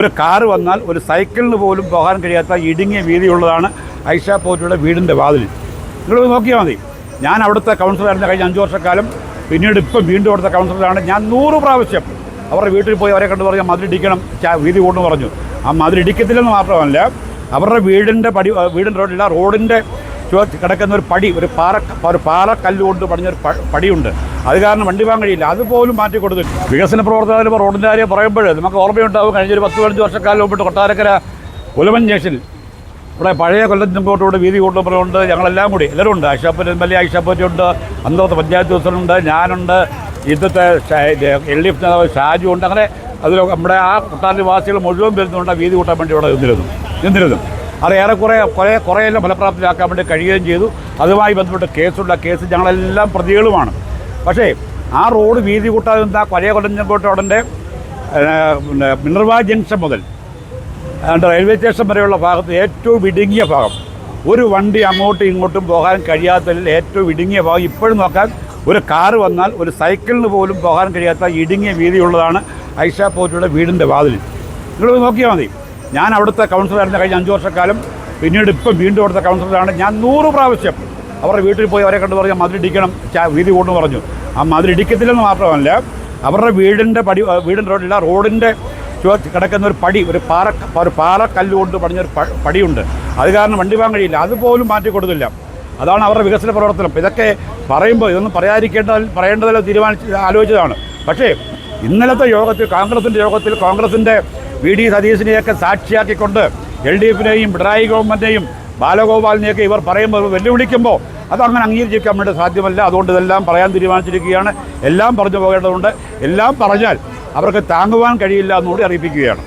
ഒരു കാറ് വന്നാൽ ഒരു സൈക്കിളിന് പോലും പോകാൻ കഴിയാത്ത ഇടുങ്ങിയ വീതിയുള്ളതാണ് ഐഷ പോറ്റിയുടെ വീടിൻ്റെ വാതിൽ. നിങ്ങൾ നോക്കിയാൽ മതി. ഞാൻ അവിടുത്തെ കൗൺസിലറായിരുന്ന കഴിഞ്ഞ 5 വർഷക്കാലം, പിന്നീട് ഇപ്പം വീണ്ടും അവിടുത്തെ കൗൺസിലറാണ്. ഞാൻ 100 പ്രാവശ്യം അവരുടെ വീട്ടിൽ പോയി അവരെ കണ്ടു പറഞ്ഞാൽ മതിലിടിക്കണം, വീതി കൊണ്ടു പറഞ്ഞു. ആ മതിലിടിക്കത്തില്ലെന്ന് മാത്രമല്ല, അവരുടെ വീടിൻ്റെ റോഡില്ല, റോഡിൻ്റെ കിടക്കുന്ന ഒരു പടി, ഒരു പാറക്കല്ല് കൊണ്ട് പണിഞ്ഞൊരു പടിയുണ്ട്. അത് കാരണം വണ്ടി പോകാൻ കഴിയില്ല. അതുപോലും മാറ്റി കൊടുത്തു. വികസന പ്രവർത്തനത്തിൽ ഇപ്പോൾ റോഡിൻ്റെ കാര്യം പറയുമ്പോൾ നമുക്ക് ഓർമ്മയുണ്ടാവും. കഴിഞ്ഞൊരു 10-15 വർഷക്കാലം മുമ്പിട്ട് കൊട്ടാരക്കര പുലമൻ ജംഗ്ഷനിൽ ഇവിടെ പഴയ കൊല്ലം ചെമ്പോട്ടോട് വീതി കൊണ്ടുപോകുന്നുണ്ട്. ഞങ്ങളെല്ലാം കൂടി എല്ലാവരും ഉണ്ട്. MLA ഐഷാപ്പോറ്റുണ്ട്, അന്നത്തെ പഞ്ചായത്ത് പ്രസിഡന്റ്, ഞാനുണ്ട്, ഇന്നത്തെ LDF നേതാവ് ഷാജു ഉണ്ട്. അങ്ങനെ അതിൽ നമ്മുടെ ആ കൊട്ടാരവാസികൾ മുഴുവൻ വരുന്നുണ്ട് വീതി കൂട്ടാൻ വേണ്ടി ഇവിടെ നിന്നിരുന്നു. അത് കുറേയെല്ലാം ഫലപ്രാപ്തിയാക്കാൻ വേണ്ടി കഴിയുകയും ചെയ്തു. അതുമായി ബന്ധപ്പെട്ട് കേസുണ്ട്. ആ കേസ് ഞങ്ങളെല്ലാം പ്രതികളുമാണ്. പക്ഷേ ആ റോഡ് വീതി കൂട്ടാതെ ആ പഴയ കൊല്ലം ചെമ്പോട്ടോടൻ്റെ മിനർവ ജംഗ്ഷൻ മുതൽ റെയിൽവേ സ്റ്റേഷൻ വരെയുള്ള ഭാഗത്ത് ഏറ്റവും ഇടുങ്ങിയ ഭാഗം, ഒരു വണ്ടി അങ്ങോട്ടും ഇങ്ങോട്ടും പോകാൻ കഴിയാത്തതിൽ ഏറ്റവും ഇടുങ്ങിയ ഭാഗം. ഇപ്പോഴും നോക്കാൻ ഒരു കാറ് വന്നാൽ ഒരു സൈക്കിളിന് പോലും പോകാൻ കഴിയാത്ത ഇടുങ്ങിയ വീതിയുള്ളതാണ് ഐഷ പോറ്റിയുടെ വീടിൻ്റെ വാതിൽ. നിങ്ങൾ നോക്കിയാൽ മതി. ഞാൻ അവിടുത്തെ കൗൺസിലറായിരുന്ന കഴിഞ്ഞ 5 വർഷക്കാലം, പിന്നീട് ഇപ്പം വീണ്ടും അവിടുത്തെ കൗൺസിലറാണ്. ഞാൻ 100 പ്രാവശ്യം അവരുടെ വീട്ടിൽ പോയി അവരെ കണ്ടു പറഞ്ഞാൽ മതിലിടിക്കണം, വീതി കൊണ്ടു പറഞ്ഞു. ആ മതിലിടിക്കത്തില്ലെന്ന് മാത്രമല്ല, അവരുടെ വീടിൻ്റെ റോഡില്ല, റോഡിൻ്റെ കിടക്കുന്ന ഒരു പടി, ഒരു പാറക്കല്ല് കൊണ്ട് പണിഞ്ഞൊരു പടിയുണ്ട്. അത് കാരണം വണ്ടി പോകാൻ കഴിയില്ല. അതുപോലും മാറ്റി കൊടുത്തില്ല. അതാണ് അവരുടെ വികസന പ്രവർത്തനം. ഇതൊക്കെ പറയുമ്പോൾ ഇതൊന്നും പറയേണ്ടതല്ലോ ആലോചിച്ചതാണ്. പക്ഷേ ഇന്നലത്തെ യോഗത്തിൽ, കോൺഗ്രസിൻ്റെ VD സതീശിനെയൊക്കെ സാക്ഷിയാക്കിക്കൊണ്ട് LDFിനെയും പിണറായി ഗവൺമെൻറ്റിനെയും ബാലഗോപാലിനെയൊക്കെ ഇവർ പറയുമ്പോൾ, വെല്ലുവിളിക്കുമ്പോൾ അതങ്ങനെ അംഗീകരിക്കാൻ വേണ്ടി സാധ്യമല്ല. അതുകൊണ്ട് ഇതെല്ലാം പറയാൻ തീരുമാനിച്ചിരിക്കുകയാണ്. എല്ലാം പറഞ്ഞു പോകേണ്ടതുണ്ട്. എല്ലാം പറഞ്ഞാൽ അവർക്ക് താങ്ങുവാൻ കഴിയില്ല എന്നുകൂടി അറിയിപ്പിക്കുകയാണ്.